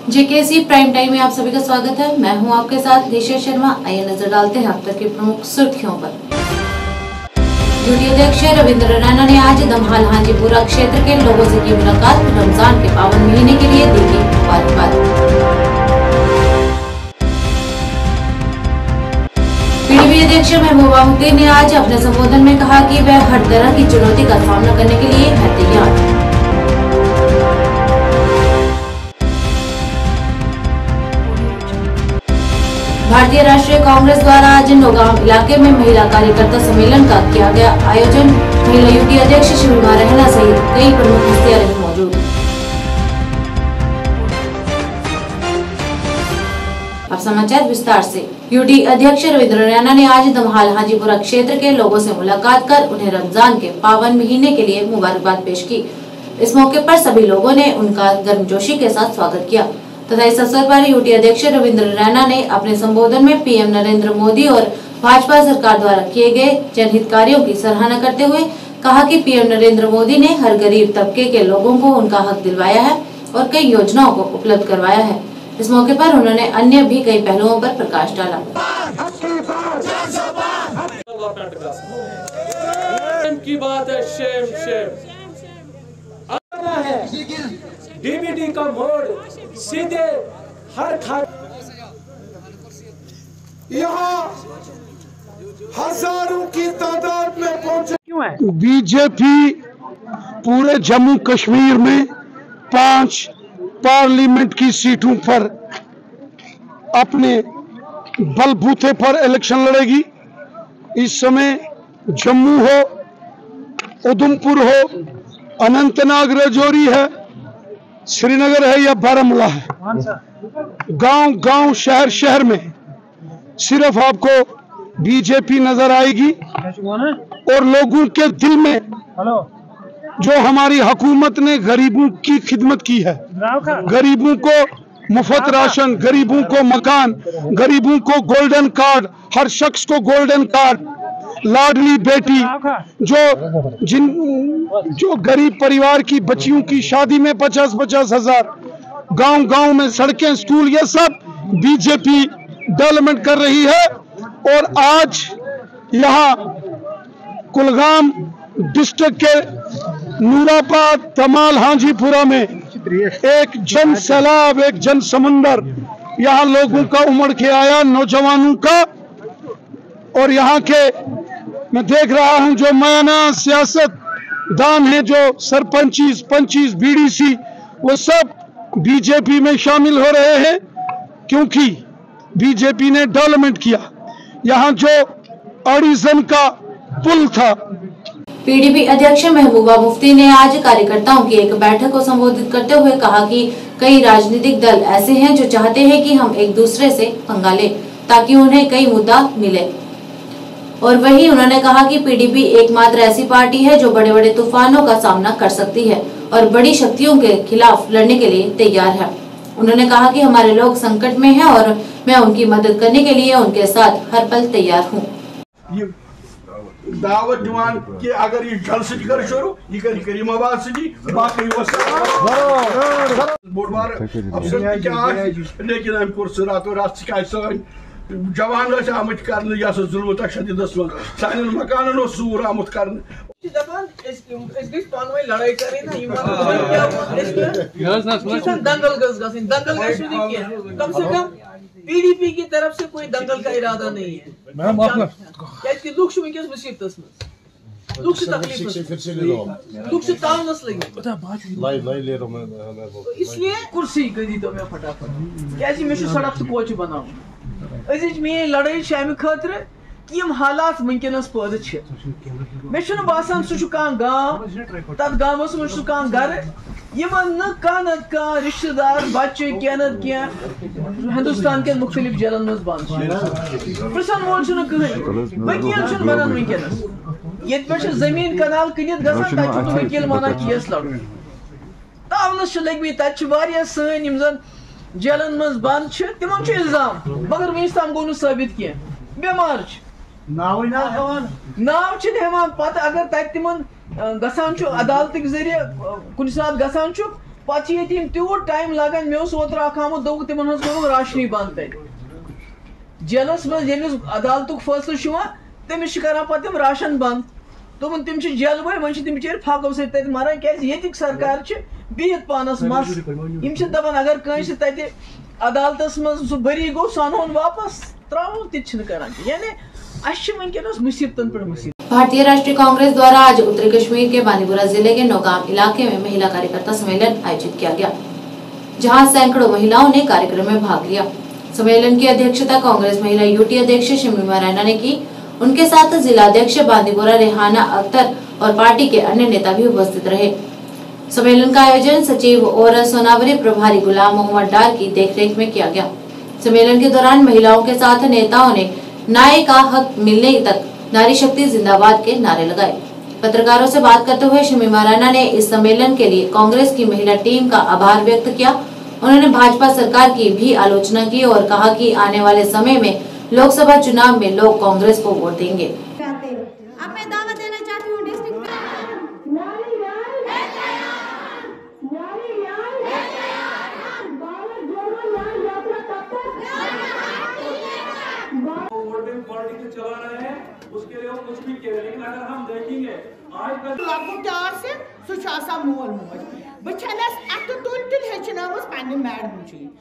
JKC prime time में आप सभी का स्वागत है। मैं हूं आपके साथ निशा शर्मा। आइए नजर डालते हैं अब तक की प्रमुख सुर्खियों पर। यूटी अध्यक्ष रविंद्र रैना ने आज दमहाल हाजीपुरा क्षेत्र के लोगों से की मुलाकात। रमजान के पावन महीने के लिए दी मुबारकबाद। पीडीपी अध्यक्ष महबूबा मुफ्ती ने आज अपने संबोधन में कहा कि वह हर तरह की चुनौती का सामना करने के लिए है तैयार। भारतीय राष्ट्रीय कांग्रेस द्वारा आज नौगांव इलाके में महिला कार्यकर्ता सम्मेलन का किया गया आयोजन। महिला यूटी अध्यक्ष शिविमा रहना सहित कई प्रमुख हस्तियां रही मौजूद। अब समाचार विस्तार से। यूटी अध्यक्ष रविंद्र रैना ने आज दमहाल हाजीपुरा क्षेत्र के लोगों से मुलाकात कर उन्हें रमजान के पावन महीने के लिए मुबारकबाद पेश की। इस मौके पर सभी लोगों ने उनका गर्मजोशी के साथ स्वागत किया तथा इस अवसर पर यूटी अध्यक्ष रविंद्र रैना ने अपने संबोधन में पीएम नरेंद्र मोदी और भाजपा सरकार द्वारा किए गए जनहित कार्यों की सराहना करते हुए कहा कि पीएम नरेंद्र मोदी ने हर गरीब तबके के लोगों को उनका हक दिलवाया है और कई योजनाओं को उपलब्ध करवाया है। इस मौके पर उन्होंने अन्य भी कई पहलुओं पर प्रकाश डाला। की बात है डीबीटी का मोड़ सीधे हर यहाँ हजारों की तादाद में पहुंचे। क्यों है? बीजेपी पूरे जम्मू कश्मीर में 5 पार्लियामेंट की सीटों पर अपने बलबूते पर इलेक्शन लड़ेगी। इस समय जम्मू हो, उधमपुर हो, अनंतनाग राजौरी है, श्रीनगर है या बारामूला है, गांव-गांव शहर में सिर्फ आपको बीजेपी नजर आएगी और लोगों के दिल में जो हमारी हुकूमत ने गरीबों की खिदमत की है, गरीबों को मुफ्त राशन, गरीबों को मकान, गरीबों को गोल्डन कार्ड, हर शख्स को गोल्डन कार्ड, लाडली बेटी, जो गरीब परिवार की बच्चियों की शादी में 50-50 हजार, गांव-गांव में सड़कें, स्कूल, ये सब बीजेपी डेवलपमेंट कर रही है। और आज यहाँ कुलगाम डिस्ट्रिक्ट के नूराबाद दमहाल हाजीपुरा में एक जन सैलाब, एक जन समुंदर यहाँ लोगों का उमड़ के आया, नौजवानों का। और यहाँ के मैं देख रहा हूं जो मायाना सियासतदान है, जो सरपंचीज, पंचीज, बीडीसी, वो सब बीजेपी में शामिल हो रहे हैं क्योंकि बीजेपी ने डेवलपमेंट किया। यहाँ जो ऑडिशन का पुल था। पीडीपी अध्यक्ष महबूबा मुफ्ती ने आज कार्यकर्ताओं की एक बैठक को संबोधित करते हुए कहा कि कई राजनीतिक दल ऐसे हैं जो चाहते हैं कि हम एक दूसरे से पंगा लें ताकि उन्हें कई मुद्दा मिले। और वहीं उन्होंने कहा कि पीडीपी एकमात्र ऐसी पार्टी है जो बड़े बड़े तूफानों का सामना कर सकती है और बड़ी शक्तियों के खिलाफ लड़ने के लिए तैयार है। उन्होंने कहा कि हमारे लोग संकट में हैं और मैं उनकी मदद करने के लिए उनके साथ हर पल तैयार हूँ। दावत दीवान कि अगर ये जलसे कर शुरू ये कर मवाद सजी बाकी बोड़ बार अफसर क्या लेकिन हम कोर रातों रात शिकायत जवान आमुत कर जुल्म तशद्दुदस मज सान मकान सूर आमुत कर लड़ाई दंगल कम से कम पीडीपी की तरफ से कोई दंगल का इरादा नहीं है। लुक वस मुसीबत लुक तकलीफ लुक तावनस लगे, इसलिए कुर्सी दी तो मैं फटाफट क्या मे सड़क तो कोच बना मेन लड़ाई अमे खतर कि हालात वनकस पैदा मे बासान सह गाँव तथ गाँवस मज सह गर न रिश्तेदार बच्चे क्या हिंदुस्तान के मुख्तलिफ जेलन मज बंद पृछन वोल कहीं वकील बनान वनकस ये पे जमीन कनाल कनित गसान वकील माना केस लड़न तावनस लगे तक सन जेलन मज बंद तिमन इल्जाम मगर वस तम गो साबित कह बेमार नाव हेवान पत अगर तत तिमन गसान अदालत जरिए कुछ सात गसान पे ये तूत टाइम लगान मे ओतर आमुत दोक तिमन राशनी बंद तक जेलस मज अदालत फैसलो तमिस करान पे राशन बंद दोपन तम जेल बॉय वन तम बिचार फाको सत मरान क्या सरकार बिहत पानस मस दपान अगर कंस तत अदालत मज सह बरी गो सह अनोन वापस त्रो तान यानी वनकस मुसीबतन पर मुसीबत। भारतीय राष्ट्रीय कांग्रेस द्वारा आज उत्तरी कश्मीर के बांदीपुरा जिले के नौगाम इलाके में महिला कार्यकर्ता सम्मेलन आयोजित किया गया, जहां सैकड़ों महिलाओं ने कार्यक्रम में भाग लिया। सम्मेलन की अध्यक्षता कांग्रेस महिला यूटी अध्यक्ष शमीमा रैना ने की। उनके साथ जिला अध्यक्ष बांदीपुरा रेहाना अख्तर और पार्टी के अन्य नेता भी उपस्थित रहे। सम्मेलन का आयोजन सचिव और सोनावरी प्रभारी गुलाम मोहम्मद डार की देखरेख में किया गया। सम्मेलन के दौरान महिलाओं के साथ नेताओं ने न्याय का हक मिलने तक नारी शक्ति जिंदाबाद के नारे लगाए। पत्रकारों से बात करते हुए शमीमा रैना ने इस सम्मेलन के लिए कांग्रेस की महिला टीम का आभार व्यक्त किया। उन्होंने भाजपा सरकार की भी आलोचना की और कहा कि आने वाले समय में लोकसभा चुनाव में लोग कांग्रेस को वोट देंगे। अब मैं दावा देना चाहती हूँ डिस्ट्रिक्ट पॉलिटिक्स चला रहे हैं, उसके लिए वो कुछ भी कह रहे हैं, लेकिन अगर हम देखेंगे आज का लकुट से मोल मोज मैडम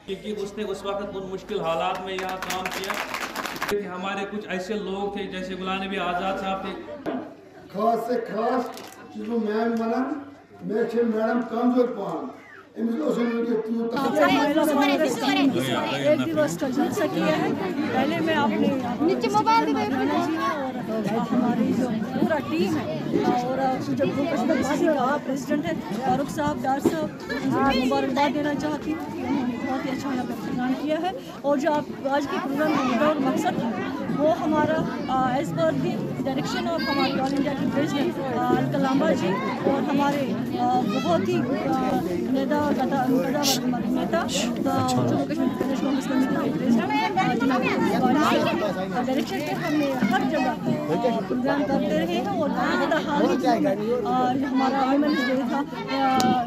क्योंकि उसने उस वक्त उन मुश्किल हालात में यहाँ काम किया। हमारे कुछ ऐसे लोग थे जैसे गुलाम नबी आज़ाद साहब थे, खास से खास जिसको मैम मनन मैडम कमजोर पान एक दिवस का जलसा किया है। पहले मैं अपने हमारी जो पूरा टीम है और जो का प्रेसिडेंट है फारूक साहब, डार साहब, मुबारकबाद देना चाहती हूँ। उन्होंने बहुत ही अच्छा यहाँ पर प्रोग्राम किया है और जो आज के प्रोग्राम का मुद्दा और मकसद है वो हमारा as per the direction of हमारे ऑल इंडिया के प्रेसिडेंट अलकलामा जी और हमारे बहुत ही नेता हमारे नेता जम्मू कश्मीर प्रदेश कांग्रेस कमेटी के प्रेसिडेंट डायरेक्शन पे हमने हर जगह प्रोग्राम करते रहे हैं और हाल ही हमारा वुमेन्स डे था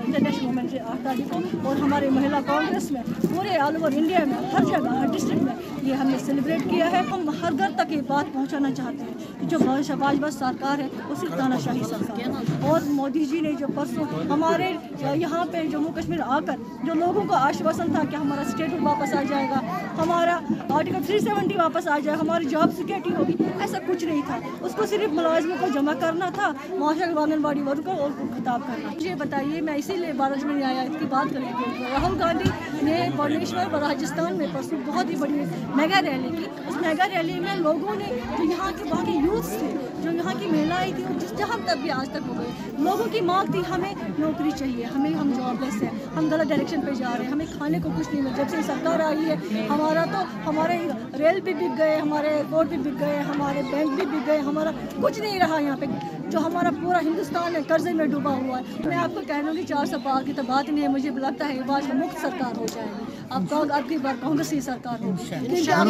इंटरनेशनल वुमेन्स डे 8 तारीख को और हमारे महिला कांग्रेस में पूरे ऑल ओवर इंडिया में हर जगह हर डिस्ट्रिक्ट में ये हमने सेलिब्रेट किया है। हम हर घर तक ये बात पहुंचाना चाहते हैं कि जो भाजपा सरकार है वो सिर्फ तानाशाही सरकार है और मोदी जी ने जो परसों हमारे यहाँ पे जम्मू कश्मीर आकर जो लोगों को आश्वासन था कि हमारा स्टेटस वापस आ जाएगा, हमारा आर्टिकल 370 वापस आ जाएगा, हमारी जॉब सिक्योरिटी होगी, ऐसा कुछ नहीं था। उसको सिर्फ मुलाजिमों को जमा करना था, माशा आंगनबाड़ी वर्कर और खिताब करना। मुझे बताइए, मैं इसीलिए 12 में आया इसकी बात करेंगे। राहुल गांधी ने भुवनेश्वर व राजस्थान में परसों बहुत ही बड़ी मेगा रैली की। उस मेगा रैली में लोगों ने जो यहाँ के वहाँ के यूथ थे, जो यहाँ की महिलाएं थी, जिस जहाँ तक भी आज तक हो गए, लोगों की मांग थी हमें नौकरी चाहिए, हम जॉबलेस हैं, हम गलत डायरेक्शन पे जा रहे हैं, हमें खाने को कुछ नहीं मिला। जब से सरकार आई है हमारे रेल भी बिक गए, हमारे एयरपोर्ट भी बिक गए, हमारे बैंक भी बिक गए, हमारा कुछ नहीं रहा यहाँ पे। जो हमारा पूरा हिंदुस्तान है कर्जे में डूबा हुआ है। मैं आपको कह दूँगी 400 पार की तो बात नहीं है। मुझे लगता है भाजपा मुक्त सरकार हो जाएगी। अब आपकी बार कांग्रेस की सरकार हो, सरकार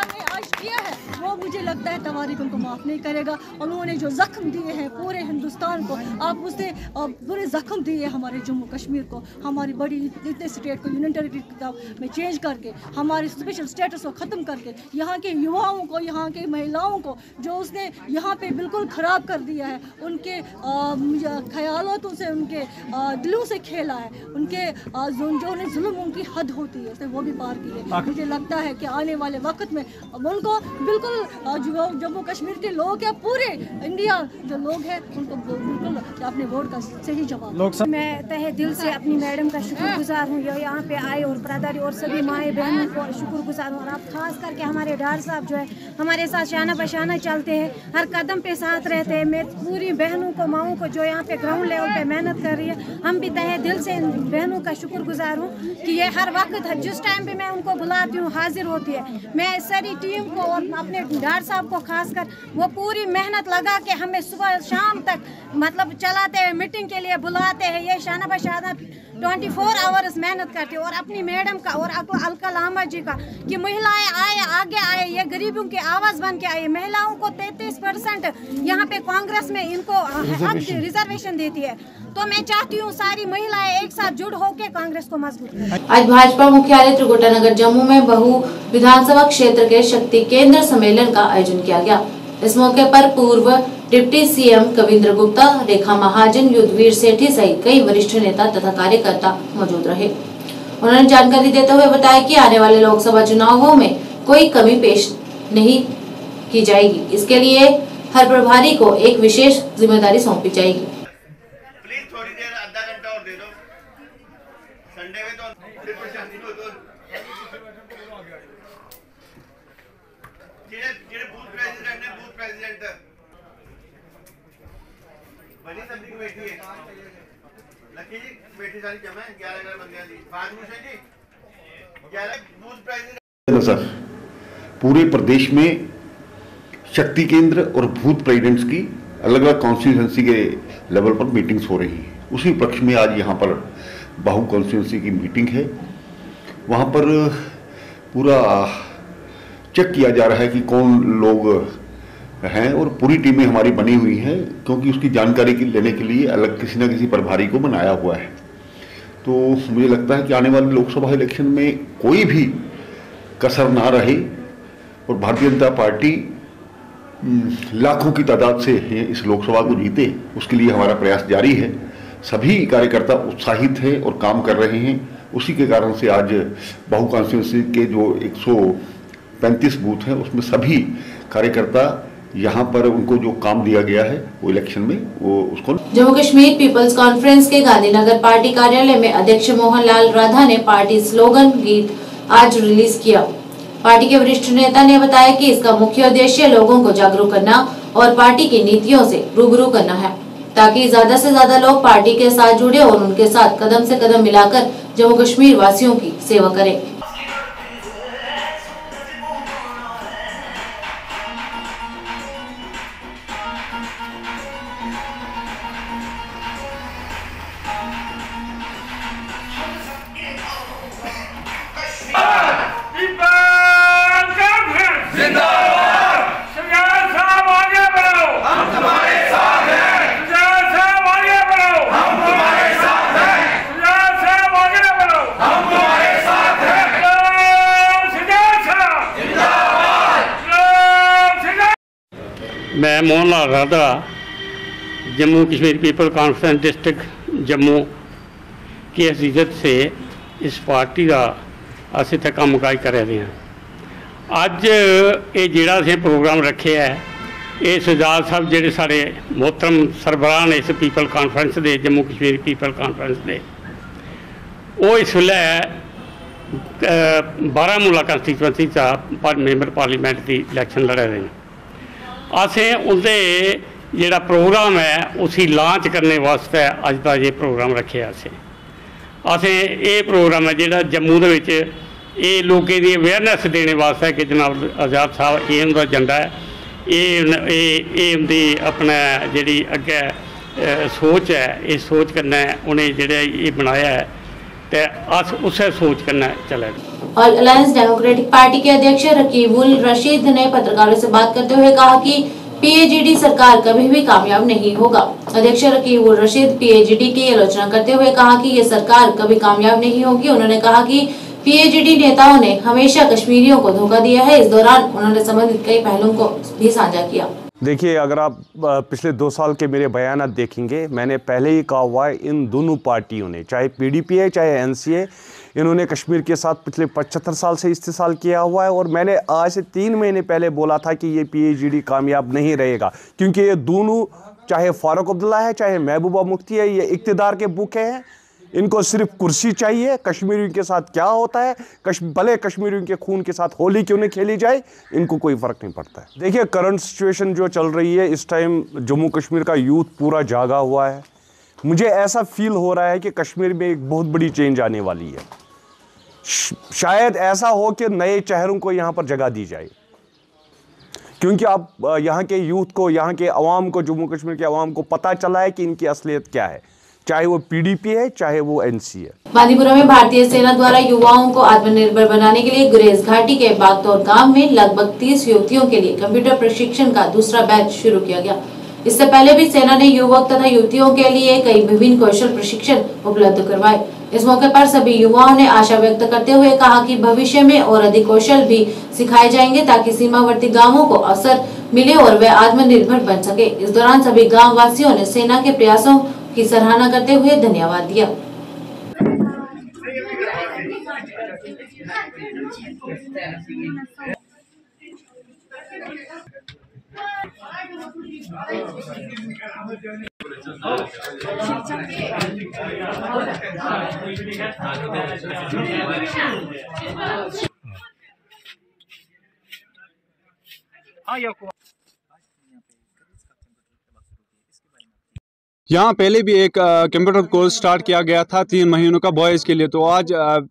ने आज किया है वो मुझे लगता है तवारीख उनको माफ़ नहीं करेगा। उन्होंने जो जख्म दिए हैं पूरे हिंदुस्तान को, आप उसने पूरे जख्म दिए हमारे जम्मू कश्मीर को, हमारी बड़ी इतने स्टेट को यूनियन टेरिटरी में चेंज करके, हमारे स्पेशल स्टेटस को ख़त्म करके, यहाँ के युवाओं को, यहाँ के महिलाओं को जो उसने यहाँ पे बिल्कुल ख़राब कर दिया है, उनके ख्यालों से, उनके दिलों से खेला है, उनके जो उन्हें जुल्म उनकी हद होती है उसने वो भी पार की है। मुझे लगता है कि आने वाले वक्त में उनको बिल्कुल जो जम्मू कश्मीर के लोग हैं, पूरे इंडिया जो लोग हैं, उनको बिल्कुल अपने वोट का सही जवाब। मैं तहे दिल से अपनी मैडम का शुक्रगुजार हूँ, जो यहाँ पे आए और ब्रदर और सभी माएँ बहनों को शुक्रगुजार हूँ। और आप खास करके हमारे डार साहब जो है हमारे साथ शाना बशाना चलते हैं, हर कदम पे साथ रहते हैं। मैं पूरी बहनों को, माओं को जो यहाँ पे ग्राउंड लेवल पे मेहनत कर रही है, हम भी तहे दिल से इन बहनों का शुक्रगुजार हूँ कि ये हर वक्त जिस टाइम पे मैं उनको बुलाती हूँ हाजिर होती है। मैं सारी टीम को और अपने हमारे डॉक्टर साहब को खासकर वो पूरी मेहनत लगा के हमें सुबह शाम तक मतलब चलाते हैं, मीटिंग के लिए बुलाते हैं। ये शाना बशाना 24 आवर्स मेहनत करते हैं। और अपनी मैडम का और अलका लामा जी का कि महिलाएं आए, आगे आए, ये गरीबों की आवाज़ बन के आए। महिलाओं को 33% यहाँ पे कांग्रेस में इनको रिजर्वेशन देती है। तो मैं चाहती हूँ सारी महिलाएं एक साथ जुड़ होकर कांग्रेस को मजबूत करें। आज भाजपा मुख्यालय त्रिकुटानगर जम्मू में बहु विधानसभा क्षेत्र के शक्ति केंद्र सम्मेलन का आयोजन किया गया। इस मौके पर पूर्व डिप्टी सीएम कविंद्र गुप्ता, रेखा महाजन, युद्धवीर सेठी सहित कई वरिष्ठ नेता तथा कार्यकर्ता मौजूद रहे। उन्होंने जानकारी देते हुए बताया कि आने वाले लोकसभा चुनावों में कोई कमी पेश नहीं की जाएगी। इसके लिए हर प्रभारी को एक विशेष जिम्मेदारी सौंपी जाएगी। प्लीज थोड़ी देर, आधा घंटा और दे दो। संडे में तो बूथ प्रेसिडेंट है, बूथ प्रेसिडेंट बनी सब्जी बैठी है। लकी जी बैठी सारी जमा है, 11 बंदियां दी। फाजमुशन जी 11 बूथ प्रेसिडेंट। सर, पूरे प्रदेश में शक्ति केंद्र और बूथ प्रेसिडेंट्स की अलग अलग कॉन्स्टिट्यूंसी के लेवल पर मीटिंग्स हो रही हैं। उसी पक्ष में आज यहाँ पर बाहु कॉन्स्टिट्यूंसी की मीटिंग है। वहाँ पर पूरा चेक किया जा रहा है कि कौन लोग हैं और पूरी टीमें हमारी बनी हुई हैं, क्योंकि उसकी जानकारी लेने के लिए अलग किसी न किसी प्रभारी को बनाया हुआ है। तो मुझे लगता है कि आने वाले लोकसभा इलेक्शन में कोई भी कसर ना रहे और भारतीय जनता पार्टी लाखों की तादाद से इस लोकसभा को जीते, उसके लिए हमारा प्रयास जारी है। सभी कार्यकर्ता उत्साहित हैं और काम कर रहे हैं। उसी के कारण से आज बाहु कॉन्स्टिट्यूंसी के जो 135 बूथ हैं उसमें सभी कार्यकर्ता यहाँ पर उनको जो काम दिया गया है वो इलेक्शन में वो उसको। जम्मू कश्मीर पीपल्स कॉन्फ्रेंस के गांधीनगर पार्टी कार्यालय में अध्यक्ष मोहन लाल राधा ने पार्टी स्लोगन गीत आज रिलीज किया। पार्टी के वरिष्ठ नेता ने बताया कि इसका मुख्य उद्देश्य लोगों को जागरूक करना और पार्टी की नीतियों से रूबरू करना है, ताकि ज्यादा से ज्यादा लोग पार्टी के साथ जुड़े और उनके साथ कदम से कदम मिलाकर जम्मू कश्मीर वासियों की सेवा करें। मैं Mohan Lal Radha Jammu Kashmir people conference district Jammu की हैसियत से इस पार्टी का अस इत्थे कामकाज कर रहे हैं। अज ये जिहड़ा असें प्रोग्राम रखे है, ये सरदार साहब जिहड़े साढ़े मोहतरम सरबराह ने इस पीपल कॉन्फ्रेंस दे, जम्मू कश्मीर पीपल कॉन्फ्रेंस दे, वो इस वेले बारामूला कंस्टिट्यूएंसी का मैंबर पार्लीमेंट की इलैक्शन लड़े रहे हैं। असें उनके जिहड़ा प्रोग्राम है उसी लॉन्च करने वास्ते अज का ये प्रोग्राम रखे। असें ये प्रोग्राम है जिहड़ा जम्मू दे विच ये लोगों की अवेयरनेस देने वास्ते कि जनाब आज़ाद साहब ये उनका एजेंडा है, ये उनकी अपना जिहड़ी अगे सोच है, इस सोच कन्नै उन्हें जिहड़ा ये बनाया है ते अस उस सोच कन्नै चले। और अलायंस डेमोक्रेटिक पार्टी के अध्यक्ष रकीबुल रशीद ने पत्रकारों से बात करते हुए कहा कि पीएजीडी सरकार कभी भी कामयाब नहीं होगा। अध्यक्ष रकीबुल रशीद पीएजीडी की आलोचना करते हुए कहा कि ये सरकार कभी कामयाब नहीं होगी। उन्होंने कहा कि पीएजीडी नेताओं ने हमेशा कश्मीरियों को धोखा दिया है। इस दौरान उन्होंने संबंधित कई पहलुओं को भी साझा किया। देखिए, अगर आप पिछले 2 साल के मेरे बयान देखेंगे, मैंने पहले ही कहा हुआ है इन दोनों पार्टियों ने, चाहे पीडीपी है चाहे एनसीए, इन्होंने कश्मीर के साथ पिछले 75 साल से इस्तेसाल किया हुआ है। और मैंने आज से 3 महीने पहले बोला था कि ये पीएजीडी कामयाब नहीं रहेगा, क्योंकि ये दोनों, चाहे फारूक अब्दुल्ला है चाहे महबूबा मुफ्ती है, ये इक़्तिदार के भूखे हैं। इनको सिर्फ कुर्सी चाहिए। कश्मीरियों के साथ क्या होता है, भले कश्मीरियों के खून के साथ होली क्यों नहीं खेली जाए, इनको कोई फ़र्क नहीं पड़ता है। देखिए, करंट सिचुएशन जो चल रही है इस टाइम, जम्मू कश्मीर का यूथ पूरा जागा हुआ है। मुझे ऐसा फील हो रहा है कि कश्मीर में एक बहुत बड़ी चेंज आने वाली है। शायद ऐसा हो कि नए चेहरों को यहाँ पर जगह दी जाए। क्योंकि अब यहाँ के यूथ को, यहाँ के अवाम को, जम्मू कश्मीर के अवाम को पता चला है कि इनकी असलियत क्या है, चाहे वो PDP है चाहे वो NC है। बांदीपुरा में भारतीय सेना द्वारा युवाओं को आत्मनिर्भर बनाने के लिए गुरेज घाटी के बागतौर गांव में लगभग 30 युवतियों के लिए कंप्यूटर प्रशिक्षण का दूसरा बैच शुरू किया गया। इससे पहले भी सेना ने युवक तथा युवतियों के लिए कई विभिन्न कौशल प्रशिक्षण उपलब्ध करवाए। इस मौके पर सभी युवाओं ने आशा व्यक्त करते हुए कहा कि भविष्य में और अधिक कौशल भी सिखाए जाएंगे ताकि सीमावर्ती गांवों को अवसर मिले और वे आत्मनिर्भर बन सके। इस दौरान सभी गाँव वासियों ने सेना के प्रयासों की सराहना करते हुए धन्यवाद दिया। यहाँ पहले भी एक कंप्यूटर कोर्स स्टार्ट किया गया था 3 महीनों का बॉयज़ के लिए, तो आज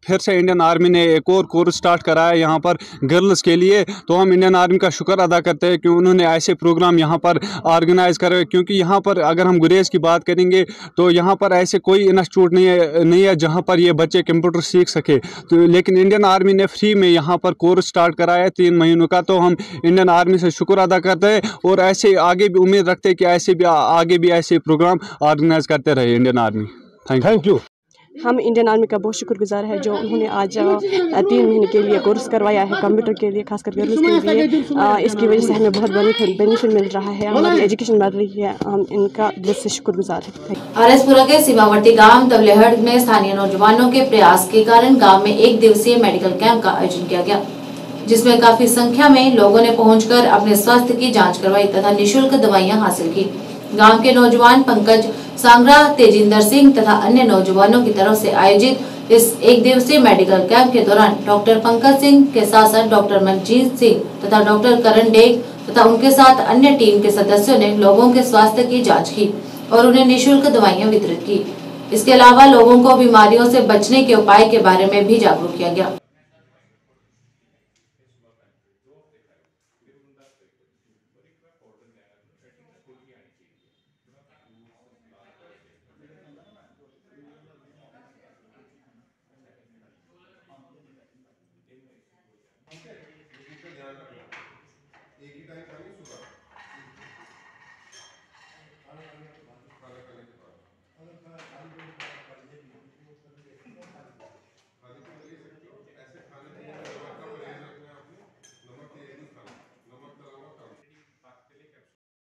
फिर से इंडियन आर्मी ने एक और कोर्स स्टार्ट कराया यहाँ पर गर्ल्स के लिए। तो हम इंडियन आर्मी का शुक्र अदा करते हैं कि उन्होंने ऐसे प्रोग्राम यहाँ पर ऑर्गेनाइज करे, क्योंकि यहाँ पर अगर हम गुरेज की बात करेंगे तो यहाँ पर ऐसे कोई इंस्टीट्यूट नहीं है जहाँ पर ये बच्चे कंप्यूटर सीख सके। तो लेकिन इंडियन आर्मी ने फ्री में यहाँ पर कोर्स स्टार्ट कराया है 3 महीनों का, तो हम इंडियन आर्मी से शुक्र अदा करते हैं और ऐसे आगे भी उम्मीद रखते हैं कि ऐसे भी आगे भी ऐसे प्रोग्राम ऑर्गेनाइज करते रहे इंडियन आर्मी। Thank you. हम इंडियन आर्मी का बहुत शुक्रगुजार है जो उन्होंने आज 3 महीने के लिए कोर्स करवाया है कंप्यूटर के लिए, खासकर गर्ल्स के लिए। इसकी वजह से हमें बहुत बेनिफिट मिल रहा है, हमारी एजुकेशन बढ़ रही है, हम इनका दिल से शुक्रगुजार हैं। RS-पुरा के सीमावर्ती गांव तबलेहट में स्थानीय नौजवानों के प्रयास के कारण गांव में 1 दिवसीय मेडिकल कैंप का आयोजन किया गया, जिसमें काफी संख्या में लोगों ने पहुंचकर अपने स्वास्थ्य की जांच करवाई तथा निःशुल्क दवाइयां हासिल की। गांव के नौजवान पंकज सांगरा, तेजिंदर सिंह तथा अन्य नौजवानों की तरफ से आयोजित इस 1 दिवसीय मेडिकल कैंप के दौरान डॉक्टर पंकज सिंह के साथ साथ डॉक्टर मनजीत सिंह तथा डॉक्टर करण डेग तथा उनके साथ अन्य टीम के सदस्यों ने लोगों के स्वास्थ्य की जांच की और उन्हें निःशुल्क दवाइयां वितरित की। इसके अलावा लोगों को बीमारियों से बचने के उपाय के बारे में भी जागरूक किया गया।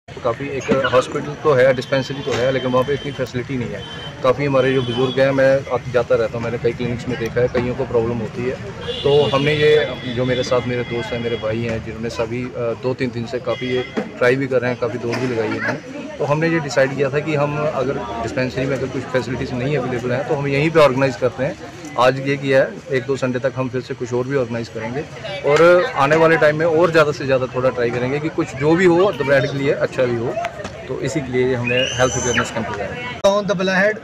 काफ़ी एक हॉस्पिटल तो है, डिस्पेंसरी तो है, लेकिन वहाँ पे इतनी फैसिलिटी नहीं है। काफ़ी हमारे जो बुज़ुर्ग हैं, मैं जाता रहता हूँ, मैंने कई क्लिनिक्स में देखा है, कईयों को प्रॉब्लम होती है। तो हमने ये जो मेरे साथ मेरे दोस्त हैं, मेरे भाई हैं, जिन्होंने सभी 2-3 दिन से काफ़ी ये ट्राई भी कर रहे हैं, काफ़ी दौड़ भी लगाई है इन्होंने। तो हमने ये डिसाइड किया था कि हम अगर डिस्पेंसरी में अगर कुछ फैसिलिटीज़ नहीं अवेलेबल हैं तो हम यहीं पे ऑर्गेनाइज़ करते हैं। आज ये किया है, 1-2 संडे तक हम फिर से कुछ और भी ऑर्गेनाइज़ करेंगे और आने वाले टाइम में और ज़्यादा से ज़्यादा थोड़ा ट्राई करेंगे कि कुछ जो भी हो दबलाहेट के लिए अच्छा भी हो। तो इसी के लिए हमने हेल्थ अवेयरनेस कैंप लगाया। दबलाहेट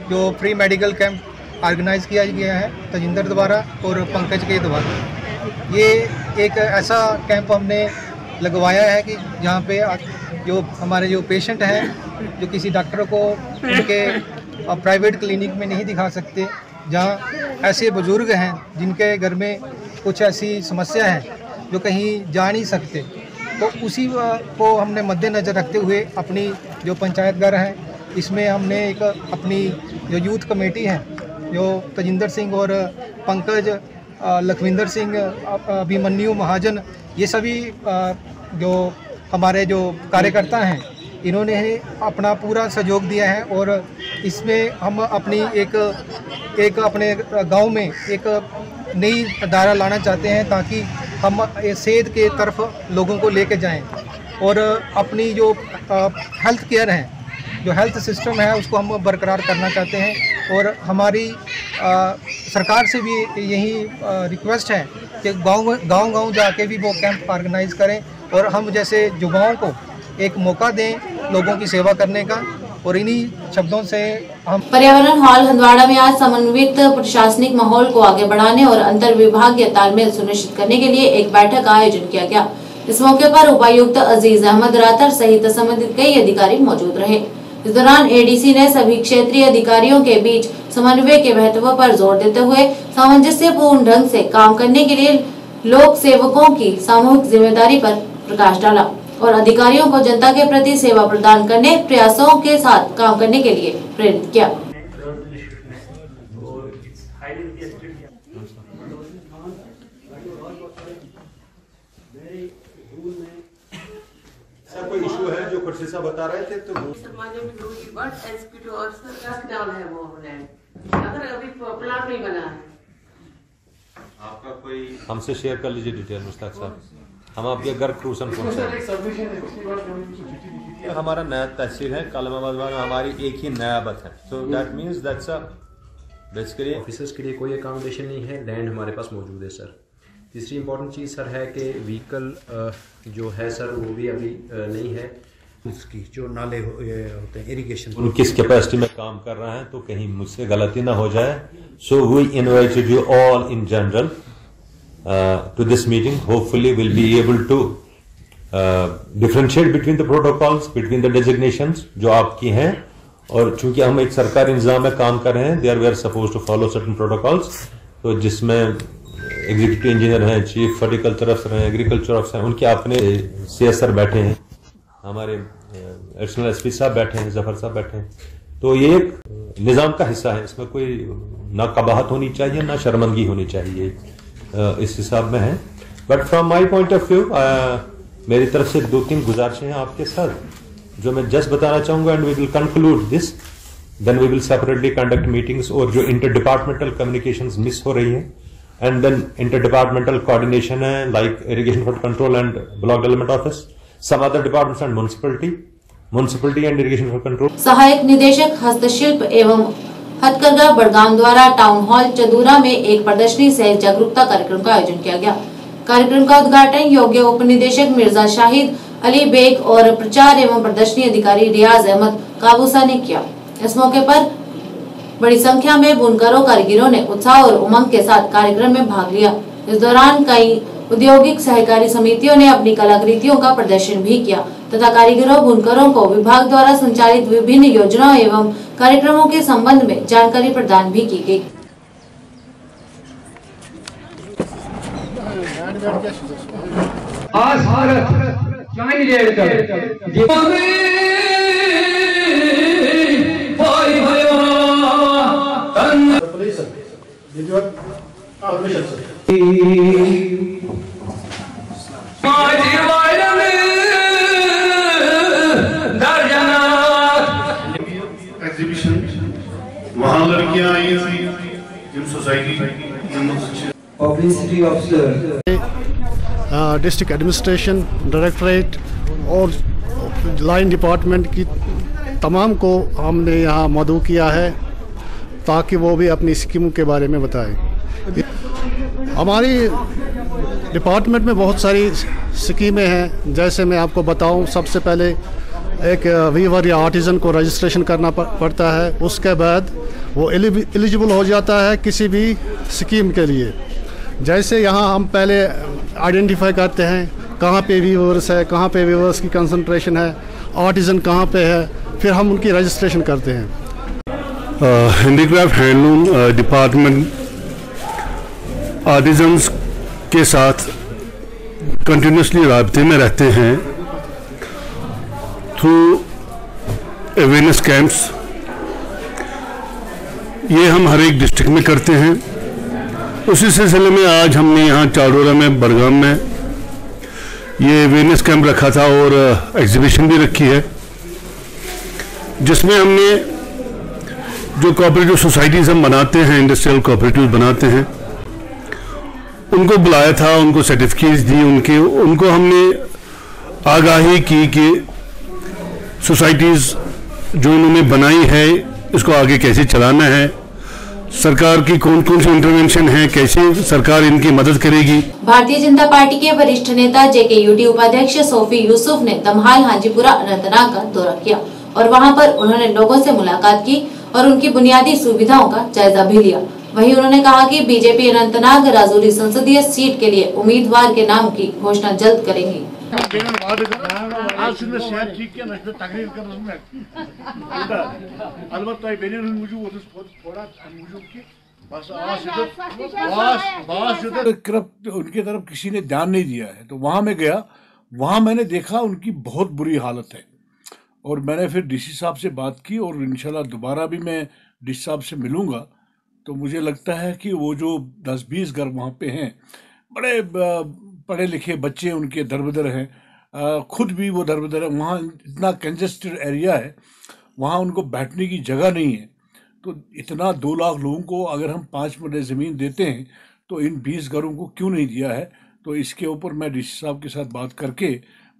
जो फ्री मेडिकल कैंप ऑर्गेनाइज़ किया गया है तजिंदर द्वारा और पंकज के द्वारा, ये एक ऐसा कैंप हमने लगवाया है कि जहाँ पे जो हमारे जो पेशेंट हैं जो किसी डॉक्टर को उनके प्राइवेट क्लिनिक में नहीं दिखा सकते, जहाँ ऐसे बुज़ुर्ग हैं जिनके घर में कुछ ऐसी समस्या है जो कहीं जा नहीं सकते, तो उसी को हमने मद्देनज़र रखते हुए अपनी जो पंचायत घर है इसमें हमने एक अपनी जो यूथ कमेटी है जो तजिंदर सिंह और पंकज, लखविंदर सिंह, अभिमन्यु महाजन, ये सभी जो हमारे जो कार्यकर्ता हैं इन्होंने अपना पूरा सहयोग दिया है और इसमें हम अपनी एक अपने गांव में एक नई धारा लाना चाहते हैं ताकि हम सेहत के तरफ लोगों को लेके जाएं और अपनी जो हेल्थ केयर है, जो हेल्थ सिस्टम है, उसको हम बरकरार करना चाहते हैं। और हमारी सरकार से भी यही रिक्वेस्ट है कि गांव जाके भी वो कैंप ऑर्गेनाइज करें और हम जैसे युवाओं को एक मौका दें लोगों की सेवा करने का। और इन्हीं शब्दों से हम पर्यावरण हॉल हंदवाड़ा में आज समन्वित प्रशासनिक माहौल को आगे बढ़ाने और अंतर विभागीय तालमेल सुनिश्चित करने के लिए एक बैठक का आयोजन किया गया। इस मौके पर उपायुक्त अजीज अहमद रातर सहित संबंधित कई अधिकारी मौजूद रहे। इस दौरान एडीसी ने सभी क्षेत्रीय अधिकारियों के बीच समन्वय के महत्व पर जोर देते हुए सामंजस्यपूर्ण ढंग से काम करने के लिए लोक सेवकों की सामूहिक जिम्मेदारी पर प्रकाश डाला और अधिकारियों को जनता के प्रति सेवा प्रदान करने प्रयासों के साथ काम करने के लिए प्रेरित किया। सर कोई इशू है जो खुर्शी साहब बता रहे थे तो अगर अभी प्लान नहीं बना है आपका कोई हमसे शेयर कर लीजिए डिटेल मुश्ताक साहब, हम आपके घर क्रूसन हमारा नया तहसील है कालामाबाद में, हमारी एक ही नयाबत है, so that means that's a basically officers के लिए कोई अकोमोडेशन नहीं है, लैंड हमारे पास मौजूद है सर। तीसरी इंपॉर्टेंट चीज़ सर है कि व्हीकल जो है सर वो भी अभी नहीं है, उसकी जो नाले होते हैं इरिगेशन किस कैपेसिटी में काम कर रहे हैं, तो कहीं मुझसे गलती ना हो जाए। So we invited you all in general to this meeting, hopefully will be able to differentiate between the protocols, between the designations जो आपकी हैं, और चूंकि हम एक सरकारी निज़ाम में काम कर रहे हैं, they are we are suppose to follow certain protocols, तो जिसमें एग्जीक्यूटिव इंजीनियर हैं, चीफ हॉर्टिकल्चर अफसर हैं, एग्रीकल्चर अफसर हैं, उनके अपने सीएसआर बैठे हैं, हमारे एडिशनल एसपी साहब बैठे हैं, जफर साहब बैठे हैं, तो ये एक निज़ाम का हिस्सा है, इसमें कोई ना कबाहत होनी चाहिए ना शर्मंदगी होनी चाहिए, इस हिसाब में है। But from my point of view मेरी तरफ से 2-3 गुजारिशें हैं आपके साथ जो मैं जस्ट बताना चाहूंगा, and we will conclude this, then we will separately conduct meetings, और जो इंटर डिपार्टमेंटल कम्युनिकेशंस मिस हो रही हैं, and then inter departmental coordination है like irrigation flood control and block development office, some other departments and municipality and irrigation flood control. सहायक निदेशक हस्तशिल्प एवं हथकरघा बड़गाम द्वारा टाउन हॉल चदूरा में एक प्रदर्शनी सह जागरूकता कार्यक्रम का आयोजन किया गया। कार्यक्रम का उद्घाटन योग्य उप निदेशक मिर्जा शाहिद अली बेग और प्रचार एवं प्रदर्शनी अधिकारी रियाज अहमद काबूसा ने किया। इस मौके पर बड़ी संख्या में बुनकरों कारीगरों ने उत्साह और उमंग के साथ कार्यक्रम में भाग लिया। इस दौरान कई औद्योगिक सहकारी समितियों ने अपनी कलाकृतियों का प्रदर्शन भी किया तथा कारीगरों बुनकरों को विभाग द्वारा संचालित विभिन्न योजनाओं एवं कार्यक्रमों के संबंध में जानकारी प्रदान भी की गई। आज भारत एग्जीबिशन वहाँ लड़कियाँ आई जिम society publicity officer, district administration directorate और लाइन डिपार्टमेंट की तमाम को हमने यहाँ मदऊ किया है ताकि वो भी अपनी स्कीमों के बारे में बताएं। हमारी डिपार्टमेंट में बहुत सारी स्कीमें हैं, जैसे मैं आपको बताऊं, सबसे पहले एक वीवर या आर्टिज़न को रजिस्ट्रेशन करना पड़ता है, उसके बाद वो एलिजिबल हो जाता है किसी भी स्कीम के लिए। जैसे यहाँ हम पहले आइडेंटिफाई करते हैं कहाँ पे वीवर्स है, कहाँ पे वीवर्स की कंसंट्रेशन है, आर्टिज़न कहाँ पे है, फिर हम उनकी रजिस्ट्रेशन करते हैं। हैंडीक्राफ्ट हैंडलूम डिपार्टमेंट आर्टिजन्स के साथ कंटिन्यूसली राब्ते में रहते हैं थ्रू अवेयरनेस कैंप्स। ये हम हर एक डिस्ट्रिक्ट में करते हैं। उसी सिलसिले में आज हमने यहाँ चारोरा में बड़गाम में ये अवेयरनेस कैंप रखा था और एग्जीबिशन भी रखी है, जिसमें हमने जो कोऑपरेटिव सोसाइटीज़ हम बनाते हैं, इंडस्ट्रियल कोऑपरेटिव बनाते हैं, उनको बुलाया था, उनको सर्टिफिकेट्स दी, उनको हमने आगाही की कि सोसाइटीज़ जो उन्होंने बनाई है इसको आगे कैसे चलाना है, सरकार की कौन कौन सी इंटरवेंशन है, कैसे सरकार इनकी मदद करेगी। भारतीय जनता पार्टी के वरिष्ठ नेता JKUT उपाध्यक्ष सोफी यूसुफ ने दमहाल हाजीपुरा अनंतनाग का दौरा किया और वहां पर उन्होंने लोगों से मुलाकात की और उनकी बुनियादी सुविधाओं का जायजा भी लिया। वहीं उन्होंने कहा कि बीजेपी अनंतनाग राजौरी संसदीय सीट के लिए उम्मीदवार के नाम की घोषणा जल्द करेंगी। सेहत ठीक क्या तकरीर कर अलबत्त मूजूब थोड़ा मूजूब की बस उनके तरफ किसी ने ध्यान नहीं दिया है। तो वहाँ मैं गया, वहाँ मैंने देखा उनकी बहुत बुरी हालत है और मैंने फिर डीसी साहब से बात की और इंशाल्लाह दोबारा भी मैं डीसी साहब से मिलूँगा। तो मुझे लगता है कि वो जो 10-20 घर वहाँ पे हैं, बड़े पढ़े लिखे बच्चे उनके दरबदर हैं, खुद भी वो दरबदर है। वहाँ इतना कंजेस्टेड एरिया है, वहाँ उनको बैठने की जगह नहीं है। तो इतना 2 लाख लोगों को अगर हम 5 मरले ज़मीन देते हैं तो इन 20 घरों को क्यों नहीं दिया है। तो इसके ऊपर मैं डीसी साहब के साथ बात करके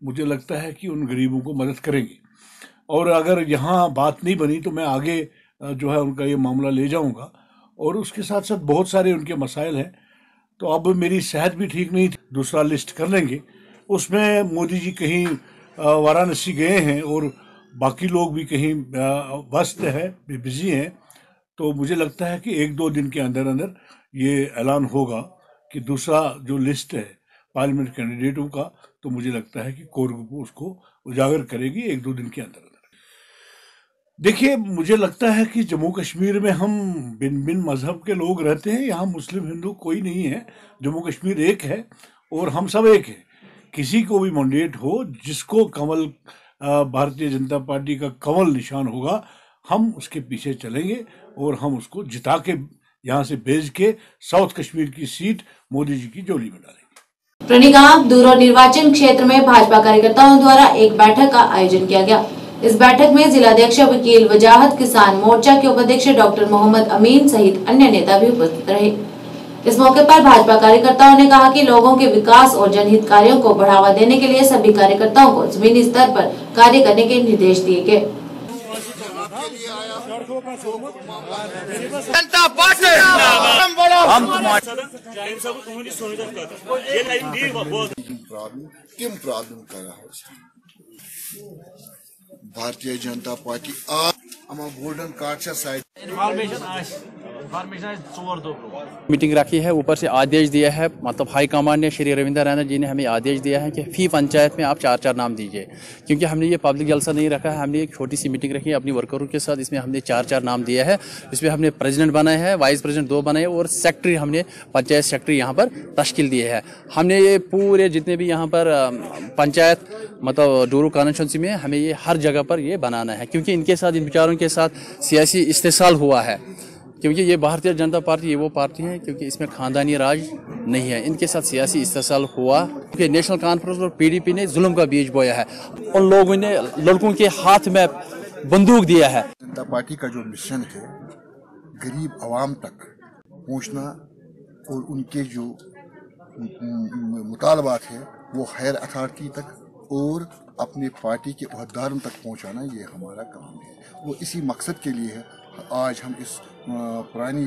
मुझे लगता है कि उन गरीबों को मदद करेंगे और अगर यहाँ बात नहीं बनी तो मैं आगे जो है उनका ये मामला ले जाऊँगा। और उसके साथ साथ बहुत सारे उनके मसाइल हैं। तो अब मेरी सेहत भी ठीक नहीं थी, दूसरा लिस्ट कर लेंगे। उसमें मोदी जी कहीं वाराणसी गए हैं और बाकी लोग भी कहीं व्यस्त है, बिजी हैं। तो मुझे लगता है कि 1-2 दिन के अंदर अंदर ये ऐलान होगा कि दूसरा जो लिस्ट है पार्लियामेंट कैंडिडेटों का, तो मुझे लगता है कि कोर ग्रुप उसको उजागर करेगी 1-2 दिन के अंदर अंदर। देखिए, मुझे लगता है कि जम्मू कश्मीर में हम भिन्न मजहब के लोग रहते हैं। यहाँ मुस्लिम हिंदू कोई नहीं है, जम्मू कश्मीर एक है और हम सब एक हैं। किसी को भी मैंडेट हो, जिसको कमल भारतीय जनता पार्टी का कमल निशान होगा, हम उसके पीछे चलेंगे और हम उसको जिता के यहाँ से भेज के साउथ कश्मीर की सीट मोदी जी की झोली में डालेंगे। प्रणीगांव दूरो निर्वाचन क्षेत्र में भाजपा कार्यकर्ताओं द्वारा एक बैठक का आयोजन किया गया। इस बैठक में जिलाध्यक्ष वकील वजाहत किसान मोर्चा के उपाध्यक्ष डॉक्टर मोहम्मद अमीन सहित अन्य नेता भी उपस्थित रहे। इस मौके पर भाजपा कार्यकर्ताओं ने कहा कि लोगों के विकास और जनहित कार्यों को बढ़ावा देने के लिए सभी कार्यकर्ताओं को जमीनी स्तर पर कार्य करने के निर्देश दिए गए। जनता party Bharatiya Janata party golden card meeting रखी है, ऊपर से आदेश दिया है, मतलब हाई कमांड ने श्री रविंद्र रैना जी ने हमें आदेश दिया है कि फी पंचायत में आप 4-4 नाम दीजिए। क्योंकि हमने ये पब्लिक जलसा नहीं रखा है, हमने एक छोटी सी मीटिंग रखी है अपनी वर्करों के साथ। इसमें हमने 4-4 नाम दिया है। इसमें हमने प्रेसिडेंट बनाए हैं, वाइस प्रेसिडेंट 2 बनाए और सेक्रेटरी हमने पंचायत सेक्रेटरी यहाँ पर तश्कील दिए है। हमने ये पूरे जितने भी यहाँ पर पंचायत मतलब डूरू कॉन्स्टिट्यूंसी में हमें ये हर जगह पर ये बनाना है, क्योंकि इनके साथ, इन विचारों के साथ सियासी इस्तेसाल हुआ है। क्योंकि ये भारतीय जनता पार्टी ये वो पार्टी है क्योंकि इसमें खानदानी राज नहीं है, इनके साथ सियासी इस्तेसाल हुआ क्योंकि नेशनल कॉन्फ्रेंस और पीडीपी ने जुल्म का बीज बोया है। उन लोगों ने लड़कों के हाथ में बंदूक दिया है। जनता पार्टी का जो मिशन है गरीब आवाम तक पहुँचना और उनके जो मुतालबात है वो हायर अथॉरिटी तक और अपने पार्टी के अहदेदारों तक पहुँचाना, ये हमारा काम है। वो इसी मकसद के लिए है आज हम इस पुरानी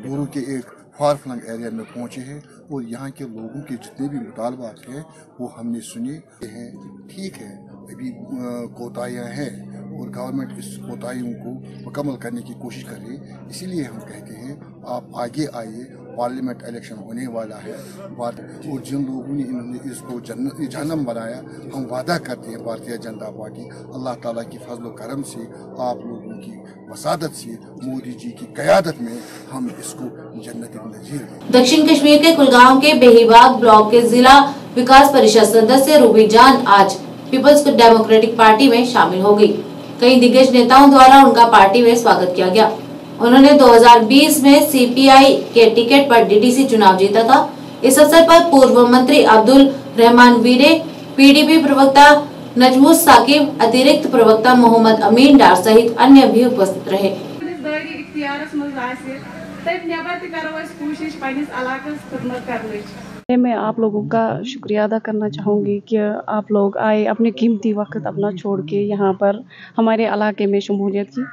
डूरू के एक फार फ्लंग एरिया में पहुँचे हैं और यहाँ के लोगों के जितने भी मुतालबात हैं वो हमने सुने हैं। ठीक है, अभी कोताहियाँ हैं और गवर्नमेंट इस कोताहियों को मुकम्मल करने की कोशिश कर रही है। इसीलिए हम कहते हैं आप आगे आइए, पार्लियामेंट इलेक्शन होने वाला है और जिन लोगों ने इन्होंने इसको जहन्नम बनाया, हम वादा करते हैं भारतीय जनता पार्टी अल्लाह ताला की फजल व करम से, आप लोगों की वसादत से, मोदी जी की क़यादत में हम इसको जन्नत नज़ीर। दक्षिण कश्मीर के कुलगांव के बेहीबाग ब्लॉक के जिला विकास परिषद सदस्य रूबी जान आज पीपल्स डेमोक्रेटिक पार्टी में शामिल हो गई। कई दिग्गज नेताओं द्वारा उनका पार्टी में स्वागत किया गया। उन्होंने 2020 में सीपीआई के टिकट पर डीडीसी चुनाव जीता था। इस अवसर पर पूर्व मंत्री अब्दुल रहमान वीरे, पीडीपी प्रवक्ता नजमुस साकिब, अतिरिक्त प्रवक्ता मोहम्मद अमीन डार सहित अन्य भी उपस्थित रहे। मैं आप लोगों का शुक्रिया अदा करना चाहूँगी कि आप लोग आए, अपने कीमती वक्त अपना छोड़ के यहाँ पर हमारे इलाके में शमूलियत की,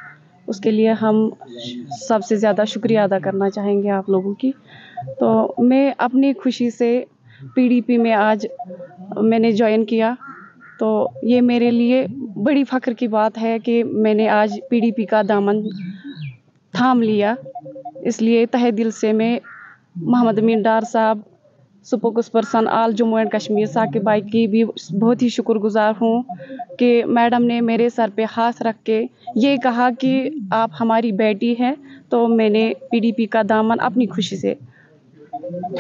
उसके लिए हम सबसे ज़्यादा शुक्रिया अदा करना चाहेंगे आप लोगों की। तो मैं अपनी खुशी से पीडीपी में आज मैंने ज्वाइन किया, तो ये मेरे लिए बड़ी फ़ख्र की बात है कि मैंने आज पीडीपी का दामन थाम लिया। इसलिए तहे दिल से मैं मोहम्मद अमीन डार साहब, spokesperson all Jammu and Kashmir Saqib भाई की भी बहुत ही शुक्रगुजार हूँ कि मैडम ने मेरे सर पे हाथ रख के ये कहा कि आप हमारी बेटी हैं, तो मैंने पीडीपी का दामन अपनी खुशी से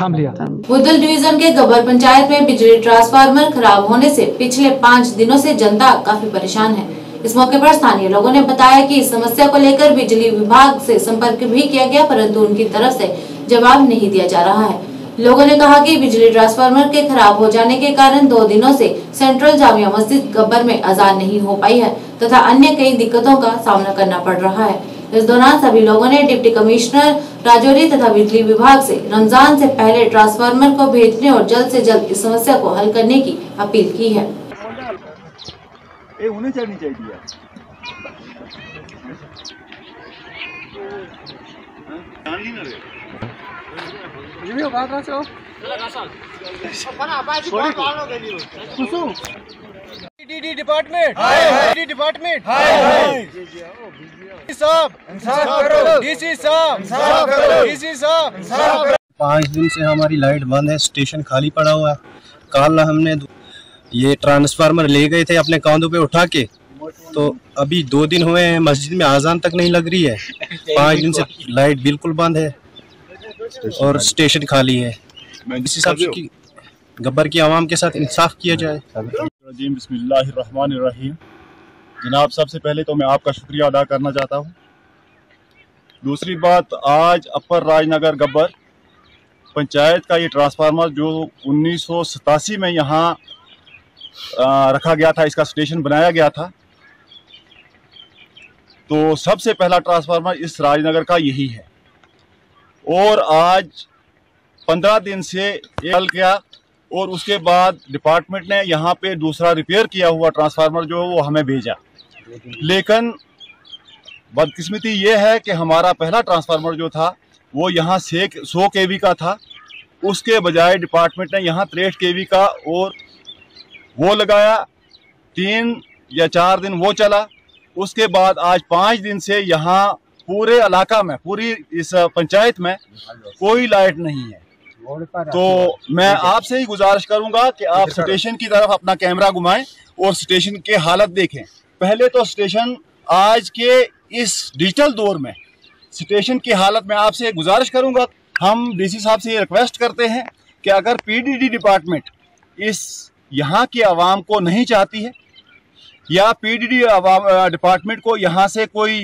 थाम लिया। बुद्धल डिवीजन के गब्बर पंचायत में बिजली ट्रांसफार्मर खराब होने से पिछले 5 दिनों से जनता काफी परेशान है। इस मौके पर स्थानीय लोगों ने बताया कि इस समस्या को लेकर बिजली विभाग से संपर्क भी किया गया, परंतु उनकी तरफ से जवाब नहीं दिया जा रहा है। लोगों ने कहा कि बिजली ट्रांसफार्मर के खराब हो जाने के कारण 2 दिनों से सेंट्रल जामिया मस्जिद गब्बर में अजान नहीं हो पाई है तथा अन्य कई दिक्कतों का सामना करना पड़ रहा है। इस दौरान सभी लोगों ने डिप्टी कमिश्नर राजौरी तथा बिजली विभाग से रमजान से पहले ट्रांसफार्मर को भेजने और जल्द से जल्द इस समस्या को हल करने की अपील की है। डिपार्टमेंट 5 दिन से हमारी लाइट बंद है, स्टेशन खाली पड़ा हुआ है। कल हमने ये ट्रांसफार्मर ले गए थे अपने कांधों पे उठा के, तो अभी 2 दिन हुए हैं, मस्जिद में आजान तक नहीं लग रही है। 5 दिन से लाइट बिल्कुल बंद है और स्टेशन खाली है। इस हिसाब से गब्बर की आवाम के साथ इंसाफ किया जाए। बिस्मिल्लाहिर्रहमानिर्रहीम। जनाब, सबसे पहले तो मैं आपका शुक्रिया अदा करना चाहता हूँ। दूसरी बात, आज अपर राजनगर गब्बर पंचायत का ये ट्रांसफार्मर जो 1987 में यहाँ रखा गया था, इसका स्टेशन बनाया गया था, तो सबसे पहला ट्रांसफार्मर इस राजनगर का यही है। और आज 15 दिन से चल गया और उसके बाद डिपार्टमेंट ने यहाँ पे दूसरा रिपेयर किया हुआ ट्रांसफार्मर जो वो हमें भेजा। लेकिन बदकिस्मती ये है कि हमारा पहला ट्रांसफार्मर जो था वो यहाँ 100 kV का था, उसके बजाय डिपार्टमेंट ने यहाँ 63 kV का और वो लगाया। 3 या 4 दिन वो चला, उसके बाद आज 5 दिन से यहाँ पूरे इलाका में, पूरी इस पंचायत में कोई लाइट नहीं है। तो मैं आपसे ही गुजारिश करूंगा कि आप स्टेशन की तरफ अपना कैमरा घुमाएं और स्टेशन के हालत देखें। पहले तो स्टेशन आज के इस डिजिटल दौर में स्टेशन की हालत में आपसे गुजारिश करूंगा, हम डीसी साहब से ये रिक्वेस्ट करते हैं कि अगर पीडीडी डिपार्टमेंट इस यहाँ की आवाम को नहीं चाहती है या पीडीडी डिपार्टमेंट को यहाँ से कोई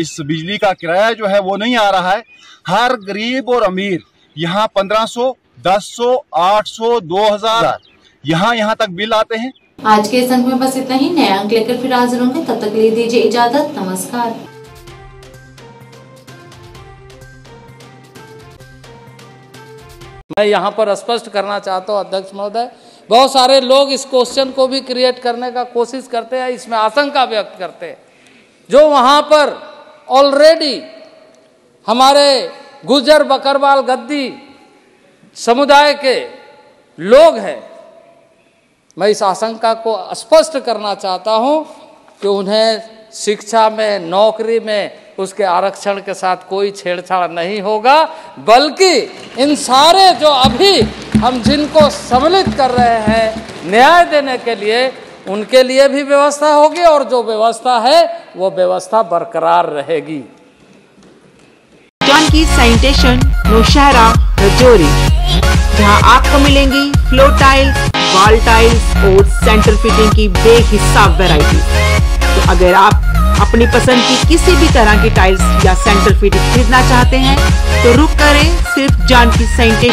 इस बिजली का किराया जो है वो नहीं आ रहा है, हर गरीब और अमीर यहाँ 1500, 1100, 800, 2000 यहाँ तक बिल आते हैं। आज के इस अंक में बस इतना ही। नया अंक लेकर फिर हाजिर होंगे, तब तक के लिए दीजिए इजाजत। नमस्कार। मैं यहाँ पर स्पष्ट करना चाहता हूँ अध्यक्ष महोदय, बहुत सारे लोग इस क्वेश्चन को भी क्रिएट करने का कोशिश करते हैं, इसमें आशंका व्यक्त करते हैं। जो वहाँ पर ऑलरेडी हमारे गुजर बकरवाल गद्दी समुदाय के लोग हैं, मैं इस आशंका को स्पष्ट करना चाहता हूं कि उन्हें शिक्षा में, नौकरी में उसके आरक्षण के साथ कोई छेड़छाड़ नहीं होगा, बल्कि इन सारे जो अभी हम जिनको सम्मिलित कर रहे हैं न्याय देने के लिए, उनके लिए भी व्यवस्था होगी और जो व्यवस्था है वो व्यवस्था बरकरार रहेगी। जॉन की सैनिटेशन नौशहरा राजौरी, जहां आपको मिलेंगी फ्लोर टाइल्स, वॉल टाइल्स और सेंटर फिटिंग की बेहिसाब वैरायटी। तो अगर आप अपनी पसंद की किसी भी तरह की टाइल्स या सेंटर फिटिंग खरीदना चाहते हैं तो रुक करें सिर्फ जॉन की सैनिटेशन